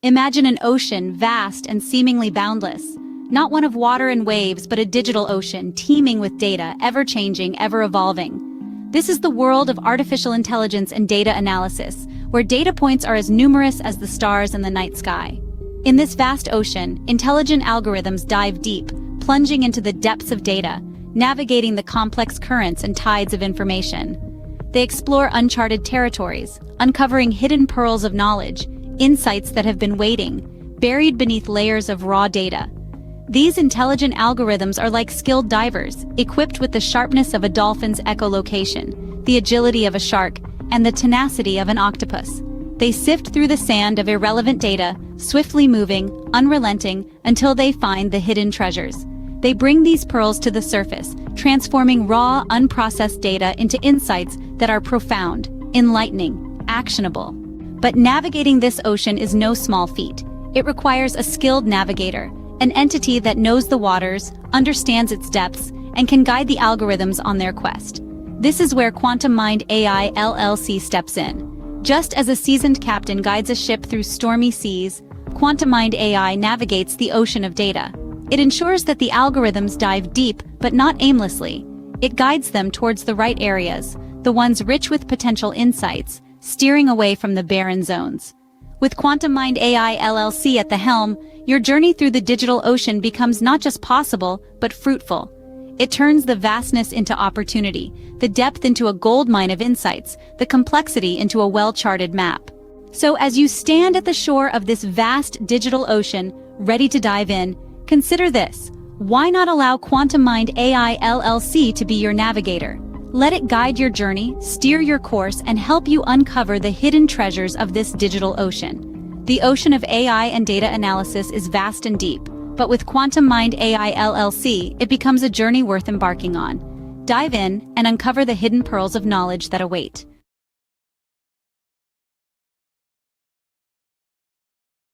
Imagine an ocean, vast and seemingly boundless. Not one of water and waves, but a digital ocean, teeming with data, ever-changing, ever-evolving. This is the world of artificial intelligence and data analysis, where data points are as numerous as the stars in the night sky. In this vast ocean, intelligent algorithms dive deep, plunging into the depths of data, navigating the complex currents and tides of information. They explore uncharted territories, uncovering hidden pearls of knowledge, insights that have been waiting, buried beneath layers of raw data. These intelligent algorithms are like skilled divers, equipped with the sharpness of a dolphin's echolocation, the agility of a shark, and the tenacity of an octopus. They sift through the sand of irrelevant data, swiftly moving, unrelenting, until they find the hidden treasures. They bring these pearls to the surface, transforming raw, unprocessed data into insights that are profound, enlightening, actionable. But navigating this ocean is no small feat. It requires a skilled navigator, an entity that knows the waters, understands its depths, and can guide the algorithms on their quest. This is where QuantumMind A.I. LLC steps in. Just as a seasoned captain guides a ship through stormy seas, QuantumMind A.I. navigates the ocean of data. It ensures that the algorithms dive deep, but not aimlessly. It guides them towards the right areas, the ones rich with potential insights, steering away from the barren zones. With QuantumMind A.I. LLC at the helm, your journey through the digital ocean becomes not just possible, but fruitful. It turns the vastness into opportunity, the depth into a goldmine of insights, the complexity into a well-charted map. So as you stand at the shore of this vast digital ocean, ready to dive in, consider this. Why not allow QuantumMind A.I. LLC to be your navigator? Let it guide your journey, steer your course, and help you uncover the hidden treasures of this digital ocean. The ocean of AI and data analysis is vast and deep, but with QuantumMind A.I. LLC, it becomes a journey worth embarking on. Dive in and uncover the hidden pearls of knowledge that await.